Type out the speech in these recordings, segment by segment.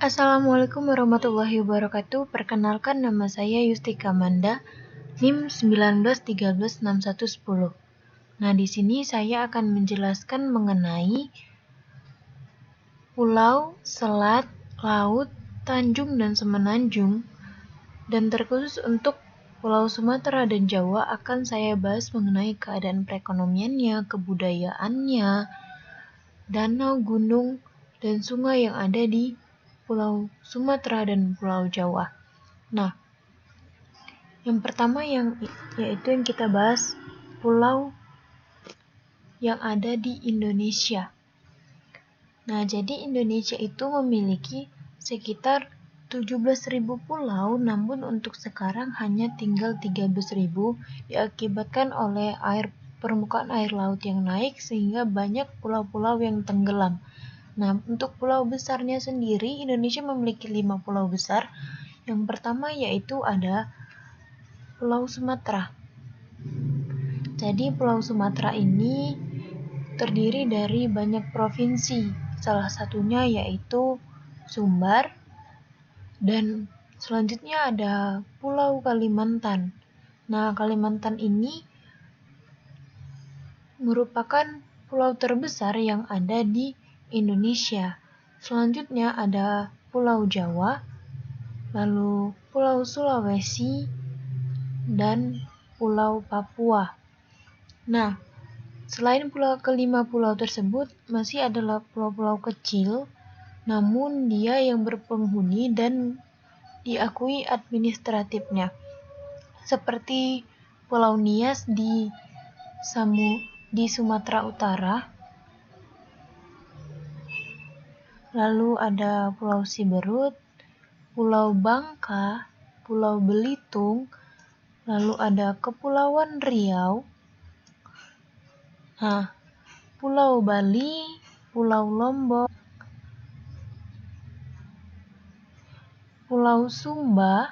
Assalamualaikum warahmatullahi wabarakatuh. Perkenalkan, nama saya Yustika Manda, NIM 19136110. Nah, di sini saya akan menjelaskan mengenai pulau, selat, laut, tanjung, dan semenanjung. Dan terkhusus untuk Pulau Sumatera dan Jawa akan saya bahas mengenai keadaan perekonomiannya, kebudayaannya, danau, gunung, dan sungai yang ada di Pulau Sumatera dan Pulau Jawa. Nah, yang pertama yaitu yang kita bahas pulau yang ada di Indonesia. Nah, jadi Indonesia itu memiliki sekitar 17.000 pulau, namun untuk sekarang hanya tinggal 13.000 diakibatkan oleh permukaan air laut yang naik sehingga banyak pulau-pulau yang tenggelam. Nah, untuk pulau besarnya sendiri, Indonesia memiliki 5 pulau besar. Yang pertama yaitu ada Pulau Sumatera. Jadi Pulau Sumatera ini terdiri dari banyak provinsi. Salah satunya yaitu Sumbar, dan selanjutnya ada Pulau Kalimantan. Nah, Kalimantan ini merupakan pulau terbesar yang ada di Indonesia. Selanjutnya ada Pulau Jawa, lalu Pulau Sulawesi, dan Pulau Papua. Nah, selain kelima pulau tersebut, masih adalah pulau-pulau kecil, namun dia yang berpenghuni dan diakui administratifnya, seperti Pulau Nias di Sumatera Utara, lalu ada Pulau Siberut, Pulau Bangka, Pulau Belitung, lalu ada Kepulauan Riau, Pulau Bali, Pulau Lombok, Pulau Sumba,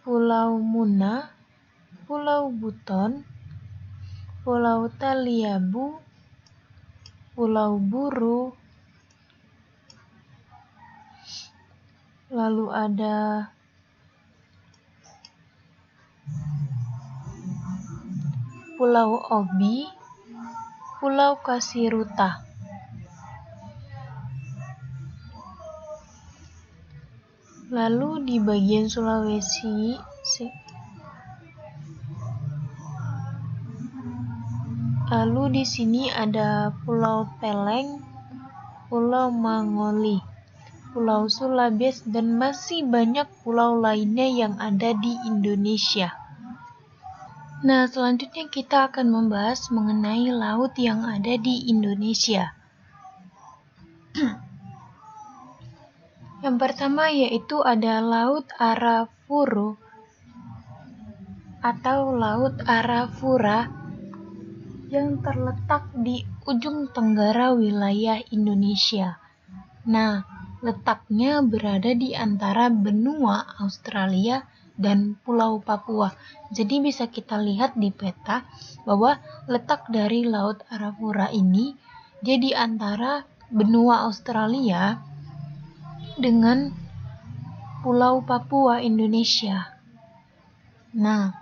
Pulau Muna, Pulau Buton, Pulau Taliabu, Pulau Buru, lalu ada Pulau Obi, Pulau Kasiruta. Lalu di bagian Sulawesi, lalu di sini ada Pulau Peleng, Pulau Mangoli, Pulau Sulawesi, dan masih banyak pulau lainnya yang ada di Indonesia. Nah, selanjutnya kita akan membahas mengenai laut yang ada di Indonesia. Yang pertama yaitu ada Laut Arafura atau Laut Arafura yang terletak di ujung tenggara wilayah Indonesia. Nah, letaknya berada di antara benua Australia dan Pulau Papua. Jadi bisa kita lihat di peta bahwa letak dari Laut Arafura ini dia di antara benua Australia dengan Pulau Papua Indonesia. Nah,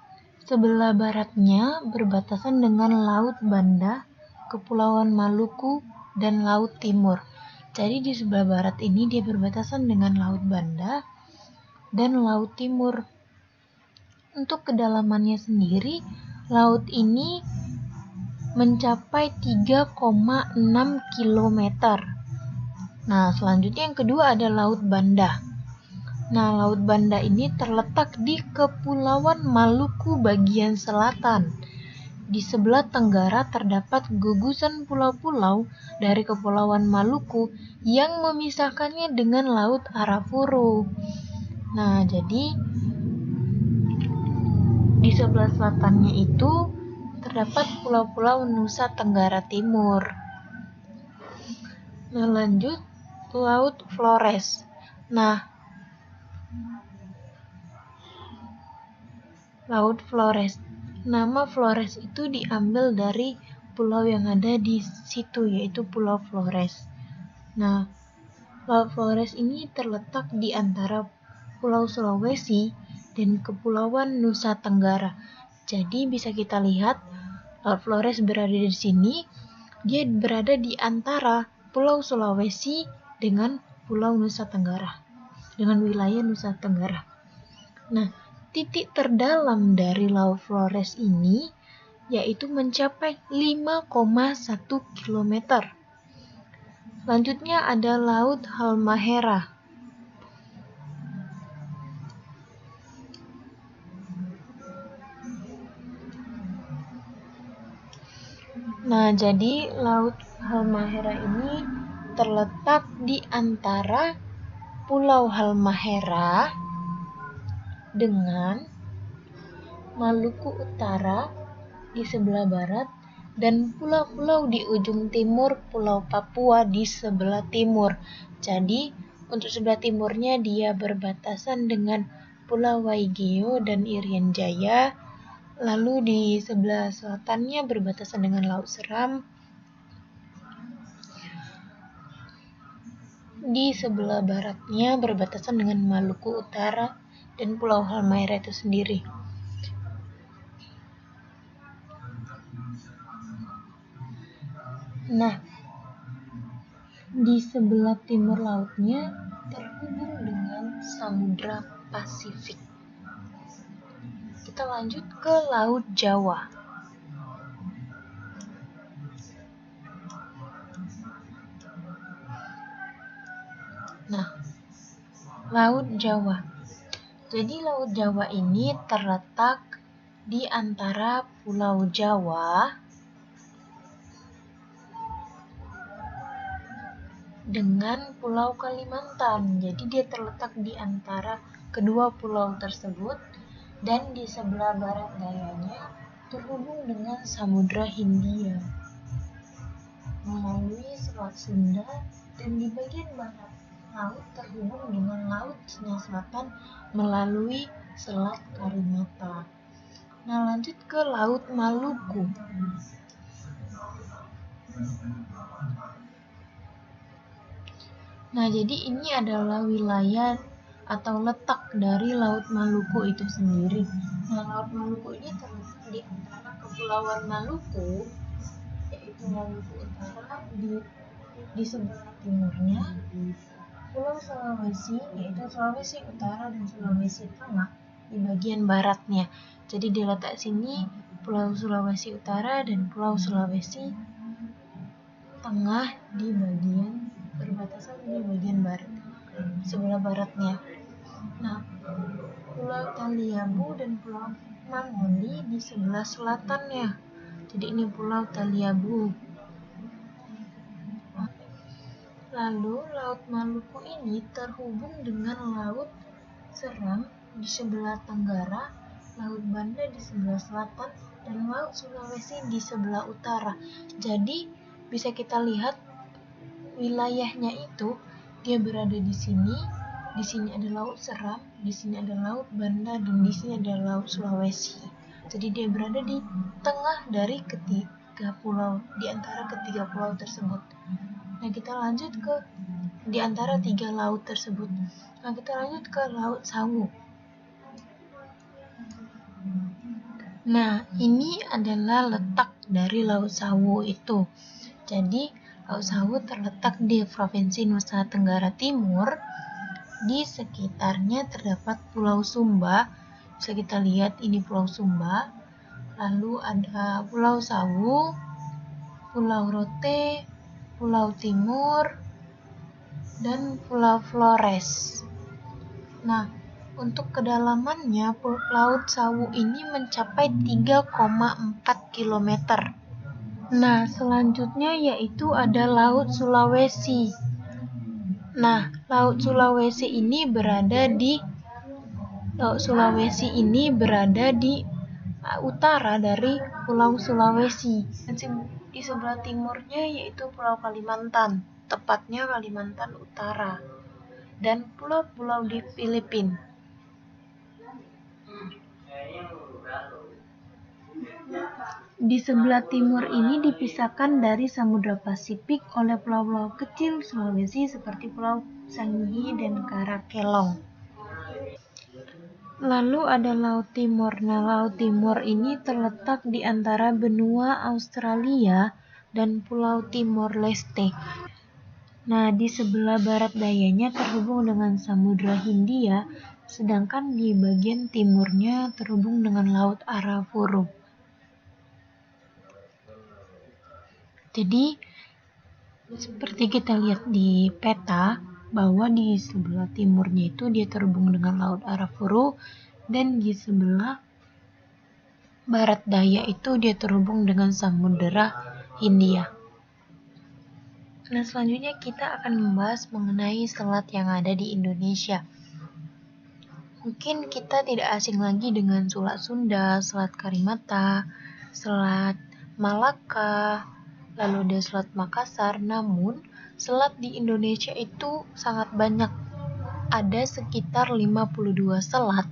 sebelah baratnya berbatasan dengan Laut Banda, Kepulauan Maluku, dan Laut Timur. Jadi di sebelah barat ini dia berbatasan dengan Laut Banda dan Laut Timur. Untuk kedalamannya sendiri, laut ini mencapai 3,6 km. Nah, selanjutnya yang kedua ada Laut Banda. Nah, Laut Banda ini terletak di Kepulauan Maluku bagian selatan. Di sebelah tenggara terdapat gugusan pulau-pulau dari Kepulauan Maluku yang memisahkannya dengan Laut Arafura. Nah, jadi di sebelah selatannya itu terdapat pulau-pulau Nusa Tenggara Timur. Nah, lanjut Laut Flores. Nah, Laut Flores. Nama Flores itu diambil dari pulau yang ada di situ, yaitu Pulau Flores. Nah, Laut Flores ini terletak di antara Pulau Sulawesi dan Kepulauan Nusa Tenggara. Jadi bisa kita lihat Laut Flores berada di sini, dia berada di antara Pulau Sulawesi dengan Pulau Nusa Tenggara, dengan wilayah Nusa Tenggara. Nah, titik terdalam dari Laut Flores ini yaitu mencapai 5,1 km. Selanjutnya ada Laut Halmahera. Nah, jadi Laut Halmahera ini terletak di antara Pulau Halmahera dengan Maluku Utara di sebelah barat dan pulau-pulau di ujung timur Pulau Papua di sebelah timur. Jadi, untuk sebelah timurnya dia berbatasan dengan Pulau Waigeo dan Irian Jaya. Lalu di sebelah selatannya berbatasan dengan Laut Seram. Di sebelah baratnya berbatasan dengan Maluku Utara dan Pulau Halmahera itu sendiri. Nah, di sebelah timur lautnya terhubung dengan Samudra Pasifik. Kita lanjut ke Laut Jawa. Nah, Laut Jawa. Jadi Laut Jawa ini terletak di antara Pulau Jawa dengan Pulau Kalimantan. Jadi dia terletak di antara kedua pulau tersebut dan di sebelah barat dayanya terhubung dengan Samudra Hindia melalui Selat Sunda, dan di bagian barat laut terhubung dengan Laut Cina Selatan melalui Selat Karimata. Nah, lanjut ke Laut Maluku. Nah, jadi ini adalah wilayah atau letak dari Laut Maluku itu sendiri. Nah, Laut Maluku ini terletak di antara Kepulauan Maluku, yaitu Maluku Utara di sebelah timurnya, Pulau Sulawesi, yaitu Sulawesi Utara dan Sulawesi Tengah di bagian baratnya. Jadi di letak sini Pulau Sulawesi Utara dan Pulau Sulawesi Tengah di bagian perbatasan di bagian barat, sebelah baratnya. Nah, Pulau Taliabu dan Pulau Mamoni di sebelah selatannya. Jadi ini Pulau Taliabu. Lalu Laut Maluku ini terhubung dengan Laut Seram di sebelah tenggara, Laut Banda di sebelah selatan, dan Laut Sulawesi di sebelah utara. Jadi bisa kita lihat wilayahnya itu dia berada di sini ada Laut Seram, di sini ada Laut Banda, dan di sini ada Laut Sulawesi. Jadi dia berada di tengah dari ketiga pulau, di antara ketiga pulau tersebut. Nah, kita lanjut ke di antara tiga laut tersebut. Nah, kita lanjut ke Laut Sawu. Nah, ini adalah letak dari Laut Sawu itu. Jadi, Laut Sawu terletak di Provinsi Nusa Tenggara Timur. Di sekitarnya terdapat Pulau Sumba. Bisa kita lihat ini Pulau Sumba. Lalu ada Pulau Sawu, Pulau Rote, Pulau Timur, dan Pulau Flores. Nah, untuk kedalamannya Laut Sawu ini mencapai 3,4 km. Nah, selanjutnya yaitu ada Laut Sulawesi. Nah, Laut Sulawesi ini berada di utara dari Pulau Sulawesi. Di sebelah timurnya yaitu Pulau Kalimantan, tepatnya Kalimantan Utara, dan pulau-pulau di Filipina. Di sebelah timur ini dipisahkan dari Samudra Pasifik oleh pulau-pulau kecil Sulawesi seperti Pulau Sangihe dan Karakelong. Lalu ada Laut Timur. Nah, Laut Timur ini terletak di antara benua Australia dan Pulau Timor Leste. Nah, di sebelah barat dayanya terhubung dengan Samudra Hindia, sedangkan di bagian timurnya terhubung dengan Laut Arafura. Jadi, seperti kita lihat di peta, bahwa di sebelah timurnya itu dia terhubung dengan Laut Arafura, dan di sebelah barat daya itu dia terhubung dengan Samudra Hindia. Nah, selanjutnya kita akan membahas mengenai selat yang ada di Indonesia. Mungkin kita tidak asing lagi dengan Selat Sunda, Selat Karimata, Selat Malaka, lalu ada Selat Makassar. Namun, selat di Indonesia itu sangat banyak. Ada sekitar 52 selat.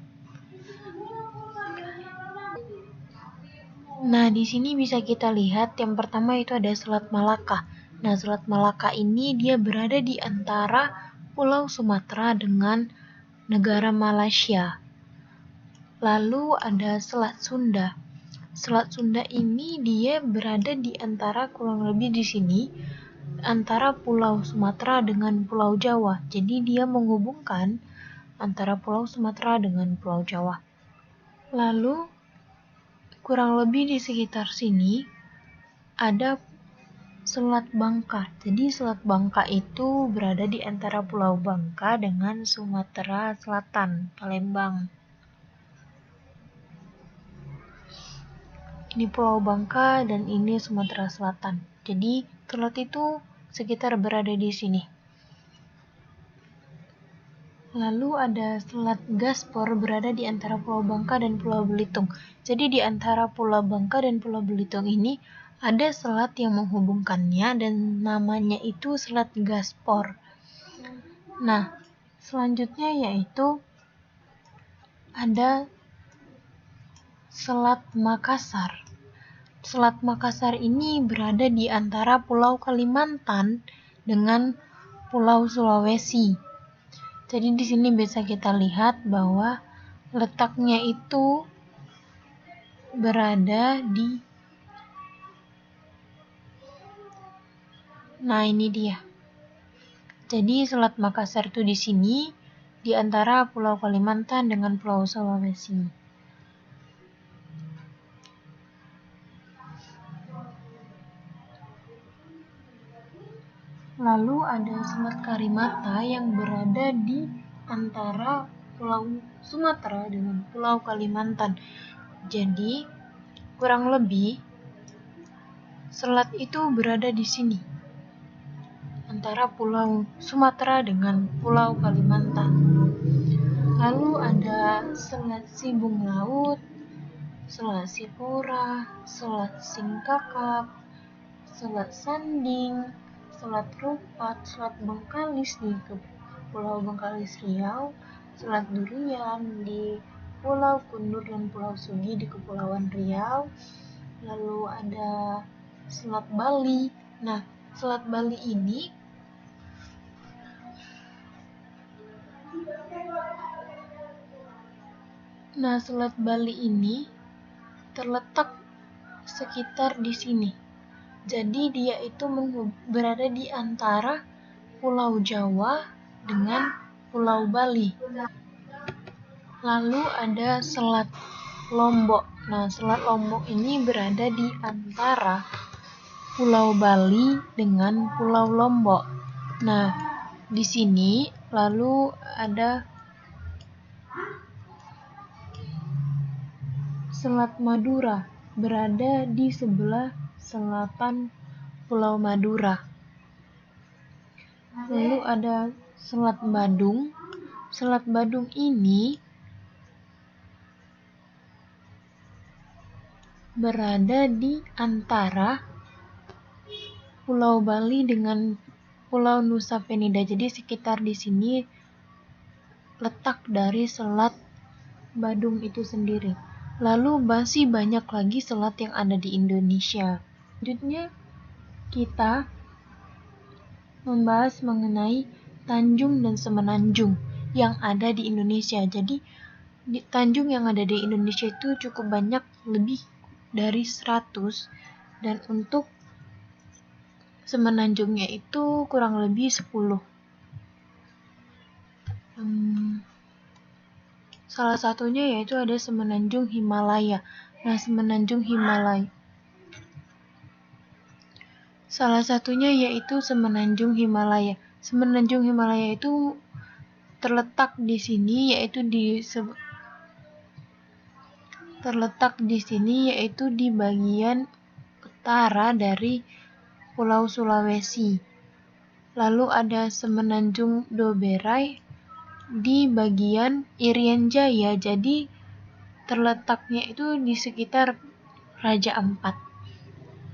Nah, di sini bisa kita lihat yang pertama itu ada Selat Malaka. Nah, Selat Malaka ini dia berada di antara Pulau Sumatera dengan negara Malaysia. Lalu ada Selat Sunda. Selat Sunda ini dia berada di antara kurang lebih di sini antara Pulau Sumatera dengan Pulau Jawa. Jadi dia menghubungkan antara Pulau Sumatera dengan Pulau Jawa. Lalu kurang lebih di sekitar sini ada Selat Bangka. Jadi Selat Bangka itu berada di antara Pulau Bangka dengan Sumatera Selatan, Palembang. Ini Pulau Bangka dan ini Sumatera Selatan. Jadi selat itu sekitar berada di sini. Lalu ada Selat Gaspor berada di antara Pulau Bangka dan Pulau Belitung. Jadi di antara Pulau Bangka dan Pulau Belitung ini ada selat yang menghubungkannya dan namanya itu Selat Gaspor. Nah, selanjutnya yaitu ada Selat Makassar. Selat Makassar ini berada di antara Pulau Kalimantan dengan Pulau Sulawesi. Jadi di sini bisa kita lihat bahwa letaknya itu berada di Nah, ini dia. Jadi Selat Makassar itu di sini di antara Pulau Kalimantan dengan Pulau Sulawesi. Lalu ada Selat Karimata yang berada di antara Pulau Sumatera dengan Pulau Kalimantan. Jadi, kurang lebih selat itu berada di sini antara Pulau Sumatera dengan Pulau Kalimantan. Lalu ada Selat Sibung Laut, Selat Sipora, Selat Singkakap, Selat Sanding, Selat Rupat, Selat Bengkalis di Pulau Bengkalis Riau, Selat Durian di Pulau Kundur dan Pulau Sugi di Kepulauan Riau. Lalu ada Selat Bali. Nah, Selat Bali ini terletak sekitar di sini. Jadi dia itu berada di antara Pulau Jawa dengan Pulau Bali. Lalu ada Selat Lombok. Nah, Selat Lombok ini berada di antara Pulau Bali dengan Pulau Lombok. Nah, di sini lalu ada Selat Madura berada di sebelah selatan Pulau Madura. Lalu ada Selat Badung. Selat Badung ini berada di antara Pulau Bali dengan Pulau Nusa Penida. Jadi sekitar di sini letak dari Selat Badung itu sendiri. Lalu masih banyak lagi selat yang ada di Indonesia. Selanjutnya kita membahas mengenai Tanjung dan Semenanjung yang ada di Indonesia. Jadi tanjung yang ada di Indonesia itu cukup banyak, lebih dari 100, dan untuk semenanjungnya itu kurang lebih 10. Salah satunya yaitu ada Semenanjung Himalaya. Nah, Semenanjung Himalaya. Salah satunya yaitu Semenanjung Himalaya. Semenanjung Himalaya itu terletak di sini yaitu di bagian utara dari Pulau Sulawesi. Lalu ada Semenanjung Doberai di bagian Irian Jaya. Jadi terletaknya itu di sekitar Raja Ampat.